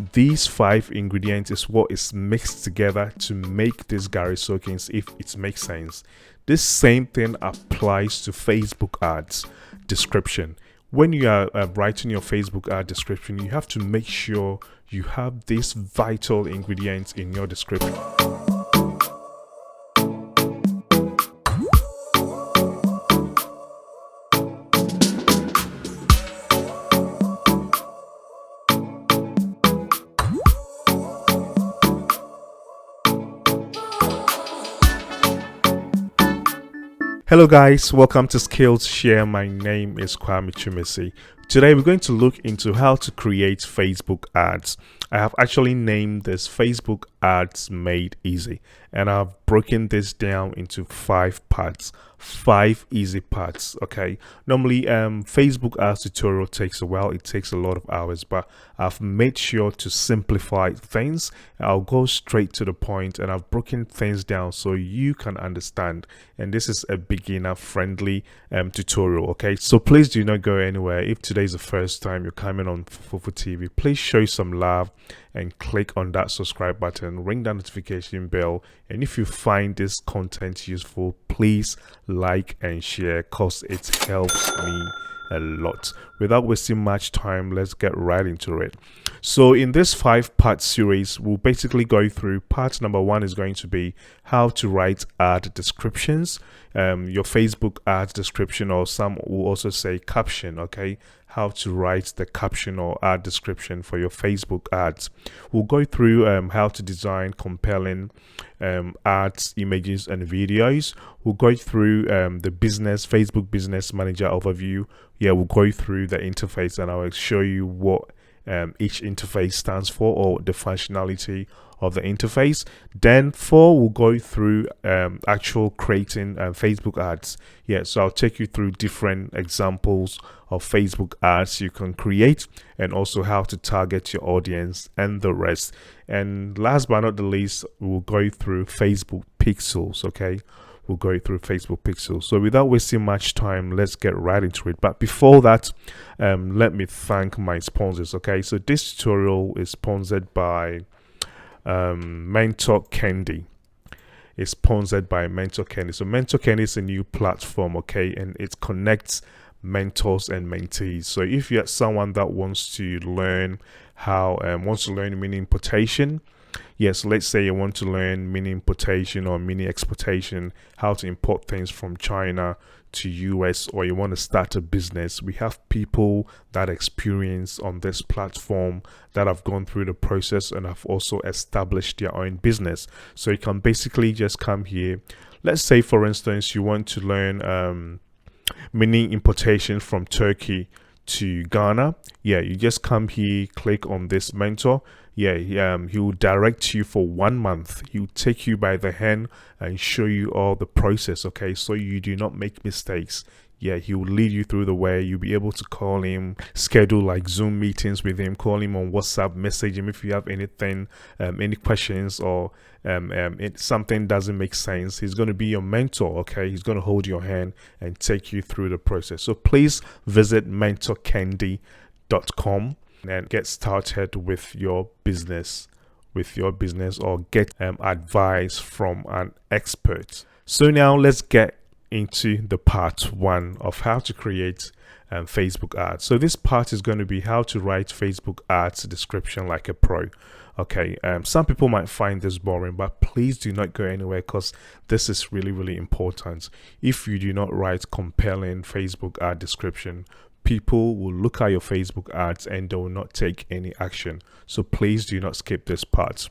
These 5 ingredients is what is mixed together to make this Gary soakings, if it makes sense. This same thing applies to Facebook ads description. When you are writing your Facebook ad description, you have to make sure you have these vital ingredients in your description. Hello guys, welcome to Skills Share. My name is Kwame Chumisi. Today we're going to look into how to create Facebook ads. I have actually named this Facebook Ads Made Easy, and I've broken this down into 5 parts. 5 easy parts. Okay, normally Facebook ads tutorial takes a while. It takes a lot of hours, but I've made sure to simplify things. I'll go straight to the point, and I've broken things down so you can understand. And this is a beginner friendly tutorial. Okay, so please do not go anywhere. If today is the first time you're coming on Fufu TV, please show some love and click on that subscribe button, ring that notification bell, and if you find this content useful, please like and share, cause it helps me a lot. Without wasting much time, let's get right into it. So in this 5-part series, we'll basically go through part number 1 is going to be how to write ad descriptions, your Facebook ad description, or some will also say caption. Okay, how to write the caption or ad description for your Facebook ads. We'll go through how to design compelling ads, images, and videos. We'll go through the Facebook business manager overview. We'll go through the interface, and I'll show you what each interface stands for, or the functionality of the interface. Then 4, we'll go through actual creating Facebook ads. So I'll take you through different examples of Facebook ads you can create, and also how to target your audience and the rest. And last but not the least, we'll go through Facebook pixels. Okay, we'll go through Facebook pixels. So without wasting much time, let's get right into it. But before that, let me thank my sponsors. Okay, so this tutorial is sponsored by Mentor Candy. It's sponsored by Mentor Candy. So Mentor Candy is a new platform, okay, and it connects mentors and mentees. So if you're someone that wants to learn mini importation, let's say you want to learn mini importation or mini exportation, how to import things from China to US, or you want to start a business, we have people that experience on this platform that have gone through the process and have also established their own business. So you can basically just come here. Let's say, for instance, you want to learn mini importation from Turkey to Ghana. You just come here, click on this mentor. He will direct you for 1 month. He will take you by the hand and show you all the process, okay, so you do not make mistakes. He will lead you through the way. You'll be able to call him, schedule like Zoom meetings with him, call him on WhatsApp, message him if you have anything, any questions, or something doesn't make sense. He's going to be your mentor, okay? He's going to hold your hand and take you through the process. So please visit mentorcandy.com and get started with your business, or get advice from an expert. So now let's get into the part 1 of how to create Facebook ads. So this part is going to be how to write Facebook ads description like a pro. Okay, some people might find this boring, but please do not go anywhere, because this is really, really important. If you do not write compelling Facebook ad description, people will look at your Facebook ads and they will not take any action. So please do not skip this part.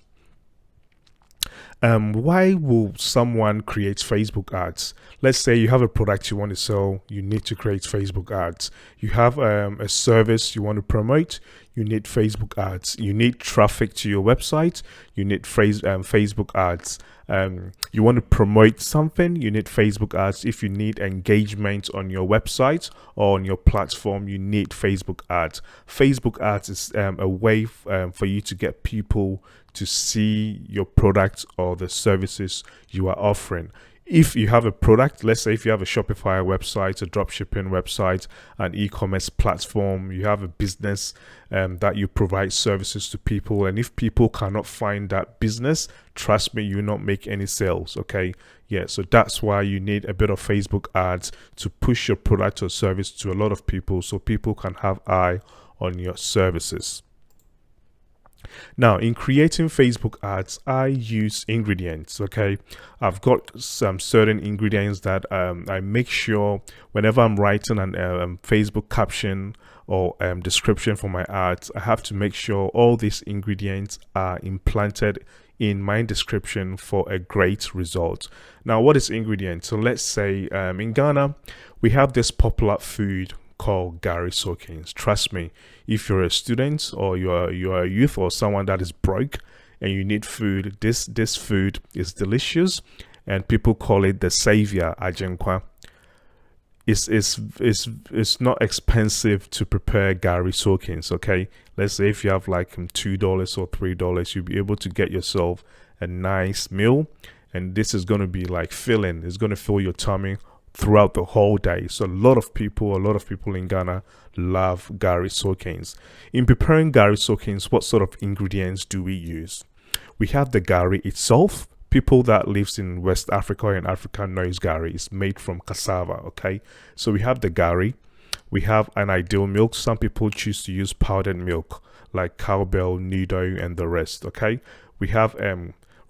Why will someone create Facebook ads? Let's say you have a product you want to sell, you need to create Facebook ads. You have a service you want to promote, you need Facebook ads. You need traffic to your website, you need Facebook ads. You want to promote something, you need Facebook ads. If you need engagement on your website or on your platform, you need Facebook ads. Facebook ads is a way for you to get people to see your product or the services you are offering. If you have a product, let's say if you have a Shopify website, a dropshipping website, an e-commerce platform, you have a business that you provide services to people, and if people cannot find that business, trust me, you will not make any sales. Okay, yeah, so that's why you need a bit of Facebook ads to push your product or service to a lot of people, so people can have eye on your services. Now, in creating Facebook ads, I use ingredients. Okay, I've got some certain ingredients that I make sure whenever I'm writing an Facebook caption or description for my ads, I have to make sure all these ingredients are implanted in my description for a great result. Now, what is ingredient? So let's say in Ghana, we have this popular food called Gary soakings. Trust me, if you're a student or you're a youth or someone that is broke and you need food, this food is delicious, and people call it the savior ajenkwa. It's not expensive to prepare Gary soakings. Okay, let's say if you have like $2 or $3, you'll be able to get yourself a nice meal, and this is going to be like filling. It's going to fill your tummy throughout the whole day. So a lot of people in Ghana love Gary soakings. In preparing Gary soakings, what sort of ingredients do we use? We have the Gary itself. People that lives in West Africa and Africa knows Gary is made from cassava. Okay, so we have the Gary. We have an ideal milk. Some people choose to use powdered milk like cowbell, nido, and the rest. Okay, we have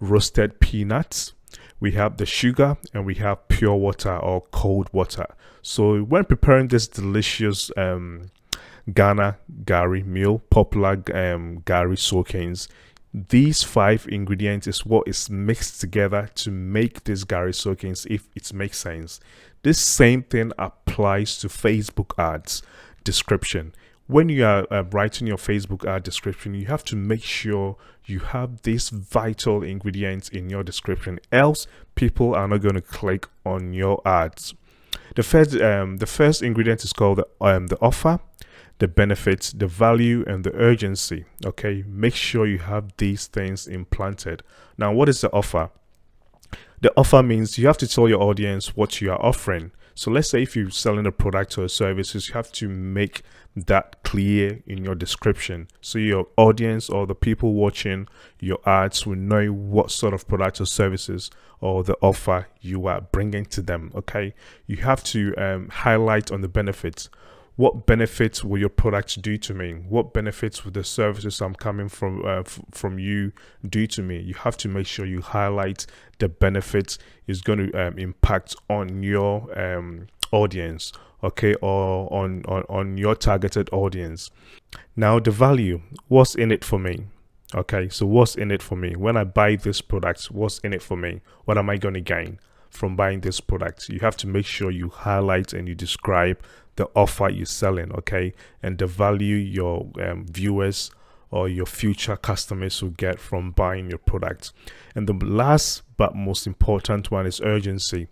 roasted peanuts. We have the sugar, and we have pure water or cold water. So when preparing this delicious Ghana Gary meal, popular Gary soakings, these 5 ingredients is what is mixed together to make this Gary soakings, if it makes sense. This same thing applies to Facebook ads description. When you are writing your Facebook ad description, you have to make sure you have these vital ingredients in your description, else people are not going to click on your ads. The first ingredient is called the offer, the benefits, the value, and the urgency. Okay, make sure you have these things implanted. Now, what is the offer? The offer means you have to tell your audience what you are offering. So let's say if you're selling a product or services, you have to make that clear in your description, so your audience or the people watching your ads will know what sort of products or services or the offer you are bringing to them. Okay, you have to highlight on the benefits. What benefits will your products do to me? What benefits will the services I'm coming from you do to me? You have to make sure you highlight the benefits is going to impact on your audience, okay, or on your targeted audience. Now, the value, what's in it for me? Okay, so what's in it for me? When I buy this product, what's in it for me? What am I going to gain from buying this product? You have to make sure you highlight and you describe the offer you're selling, okay, and the value your viewers or your future customers will get from buying your product. And the last but most important one is urgency.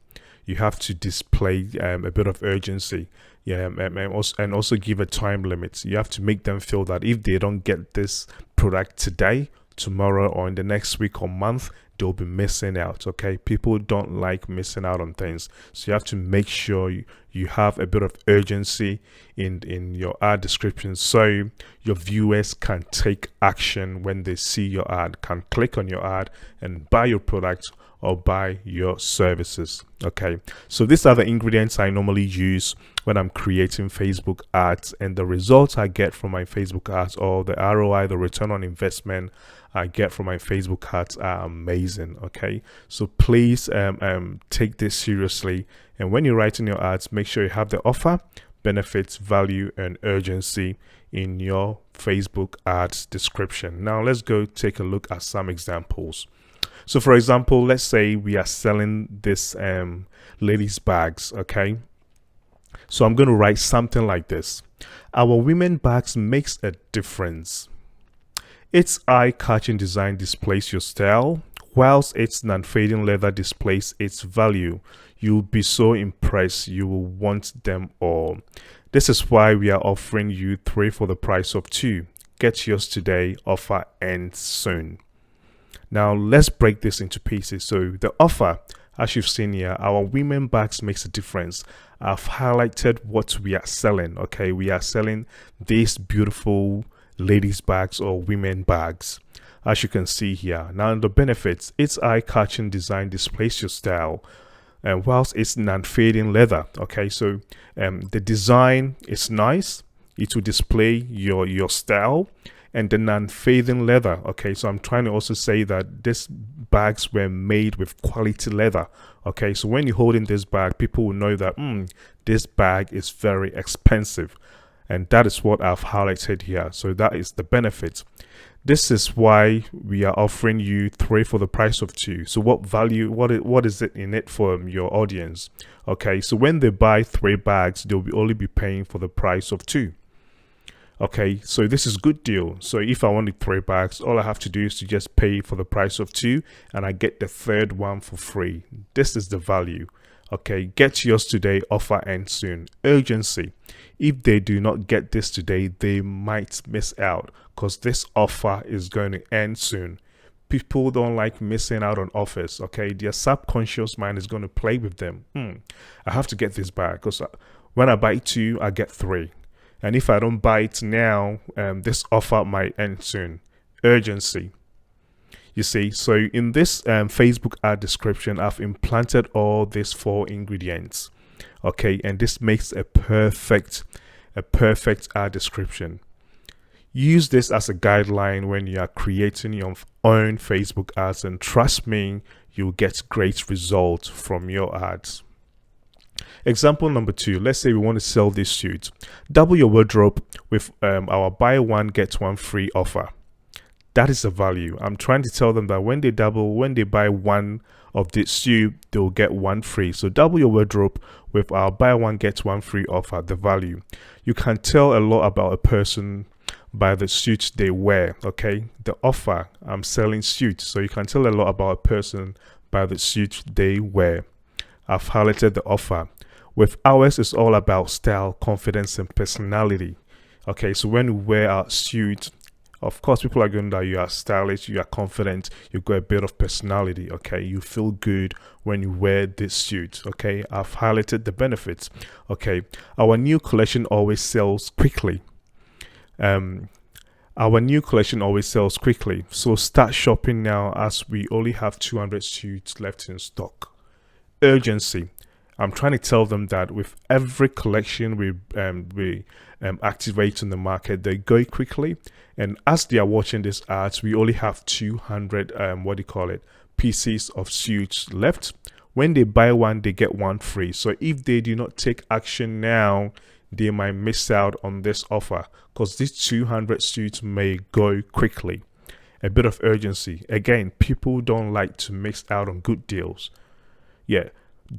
You have to display a bit of urgency, and also give a time limit. You have to make them feel that if they don't get this product today, tomorrow, or in the next week or month, they'll be missing out. Okay, people don't like missing out on things, so you have to make sure you have a bit of urgency in your ad description, so your viewers can take action when they see your ad, can click on your ad and buy your product or buy your services. Okay, so these are the ingredients I normally use when I'm creating Facebook ads, and the results I get from my Facebook ads, or the ROI, the return on investment I get from my Facebook ads, are amazing. Okay, so please take this seriously, and when you're writing your ads, make sure you have the offer, benefits, value, and urgency in your Facebook ads description. Now let's go take a look at some examples. So for example, let's say we are selling this ladies bags. Okay, so I'm going to write something like this: our women bags makes a difference. Its eye-catching design displays your style, whilst its non-fading leather displays its value. You'll be so impressed, you will want them all. This is why we are offering you 3 for the price of 2. Get yours today, offer ends soon. Now let's break this into pieces. So the offer, As you've seen here, our women bags makes a difference. I've highlighted what we are selling. Okay, we are selling these beautiful ladies bags or women bags, as you can see here. Now the benefits: it's eye-catching design, displays your style, and whilst it's non-fading leather. Okay, so the design is nice, it will display your style, and the non-fading leather. Okay, so I'm trying to also say that these bags were made with quality leather. Okay, so when you're holding this bag, people will know that this bag is very expensive, and that is what I've highlighted here. So that is the benefit. This is why we are offering you 3 for the price of 2. So what value, what is it in it for your audience? Okay, so when they buy 3 bags, they'll only be paying for the price of 2. Okay, so this is good deal. So if I wanted 3 bags, all I have to do is to just pay for the price of 2, and I get the 3rd one for free. This is the value. Okay, get yours today. Offer ends soon. Urgency: if they do not get this today, they might miss out, because this offer is going to end soon. People don't like missing out on offers. Okay, their subconscious mind is going to play with them. I have to get this bag, because when I buy 2, I get 3. And if I don't buy it now, this offer might end soon. Urgency. You see, so in this Facebook ad description, I've implanted all these 4 ingredients. Okay, and this makes a perfect ad description. Use this as a guideline when you are creating your own Facebook ads, and trust me, you'll get great results from your ads. Example number 2, let's say we want to sell this suit. Double your wardrobe with our buy one get one free offer. That is the value. I'm trying to tell them that when they buy one of this suit, they'll get 1 free. So double your wardrobe with our buy one get one free offer. The value. You can tell a lot about a person by the suits they wear. Okay, the offer: I'm selling suits, so you can tell a lot about a person by the suits they wear. I've highlighted the offer. With ours, it's all about style, confidence, and personality. Okay, so when we wear our suit, of course, people are going that you are stylish, you are confident, you got a bit of personality. Okay, you feel good when you wear this suit. Okay, I've highlighted the benefits. Okay, our new collection always sells quickly. Our new collection always sells quickly, so start shopping now, as we only have 200 suits left in stock. Urgency: I'm trying to tell them that with every collection we activate in the market, they go quickly, and as they are watching these ads, we only have 200 pieces of suits left. When they buy one, they get 1 free. So if they do not take action now, they might miss out on this offer, because these 200 suits may go quickly. A bit of urgency. Again, people don't like to miss out on good deals. Yeah.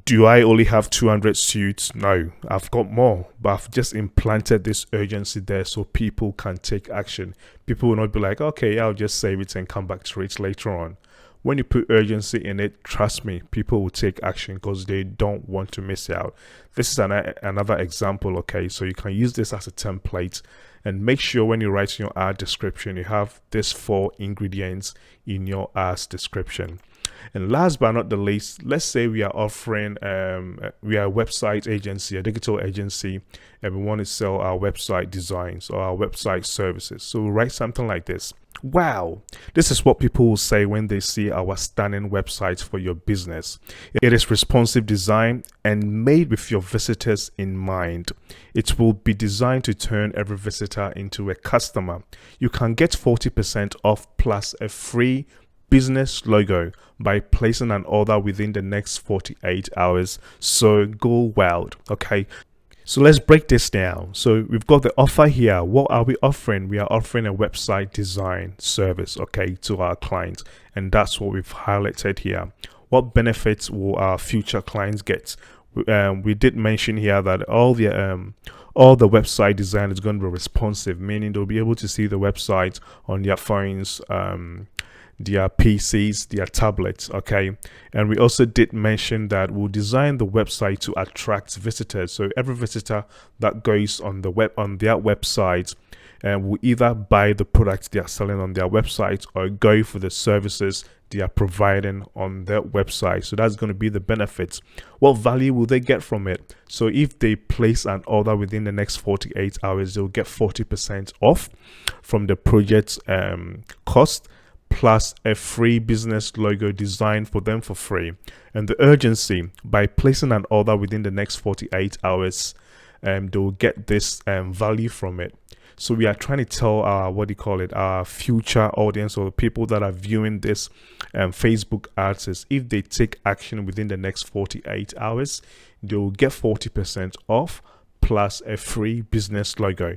Do I only have 200 suits? No, I've got more, but I've just implanted this urgency there so people can take action. People will not be like, okay, I'll just save it and come back to it later on. When you put urgency in it, trust me, people will take action because they don't want to miss out. This is another example. Okay, so you can use this as a template, and make sure when you write your ad description, you have these 4 ingredients in your ad description. And last but not the least, let's say we are offering, we are a website agency, a digital agency, and we want to sell our website designs or our website services. So we'll write something like this. Wow, this is what people will say when they see our stunning website for your business. It is responsive design and made with your visitors in mind. It will be designed to turn every visitor into a customer. You can get 40% off plus a free business logo by placing an order within the next 48 hours. So go wild. Okay, so let's break this down. So we've got the offer here. What are we offering? We are offering a website design service, okay, to our clients, and that's what we've highlighted here. What benefits will our future clients get? We did mention here that all the website design is going to be responsive, meaning they'll be able to see the website on their phones, their PCs, their tablets. Okay, and we also did mention that we'll design the website to attract visitors. So every visitor that goes on their website, will either buy the products they are selling on their website or go for the services they are providing on their website. So that's going to be the benefits. What value will they get from it? So if they place an order within the next 48 hours, they'll get 40% off from the project's cost, plus a free business logo designed for them for free. And the urgency, by placing an order within the next 48 hours, they'll get this value from it. So we are trying to tell our our future audience, or the people that are viewing this Facebook ads, is if they take action within the next 48 hours, they'll get 40% off plus a free business logo.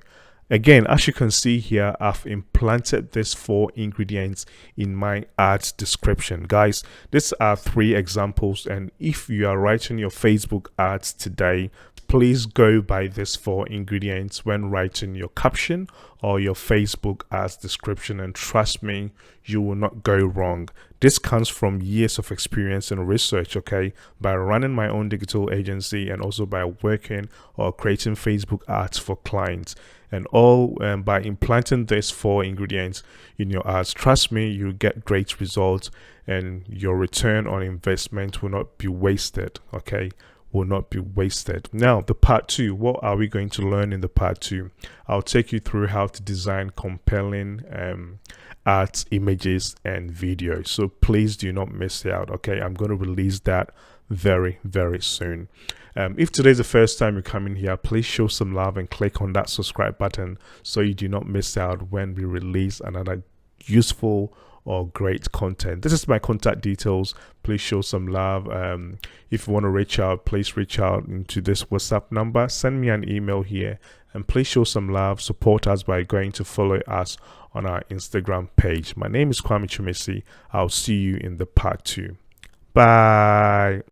Again, as you can see here, I've implanted these 4 ingredients in my ads description. Guys, these are 3 examples, and if you are writing your Facebook ads today, please go by these 4 ingredients when writing your caption or your Facebook ads description, and trust me, you will not go wrong. This comes from years of experience and research, okay, by running my own digital agency and also by working or creating Facebook ads for clients, and all by implanting these 4 ingredients in your ads. Trust me, you get great results, and your return on investment will not be wasted, okay, will not be wasted. Now, the part 2, what are we going to learn in the part 2? I'll take you through how to design compelling ads, images, and videos. So please do not miss out, okay? I'm going to release that very, very soon. If today's the first time you come in here, please show some love and click on that subscribe button so you do not miss out when we release another useful or great content. This is my contact details. Please show some love. If you want to reach out, please reach out into this WhatsApp number. Send me an email here, and please show some love. Support us by going to follow us on our Instagram page. My name is Kwame Chumesi. I'll see you in the part 2. Bye.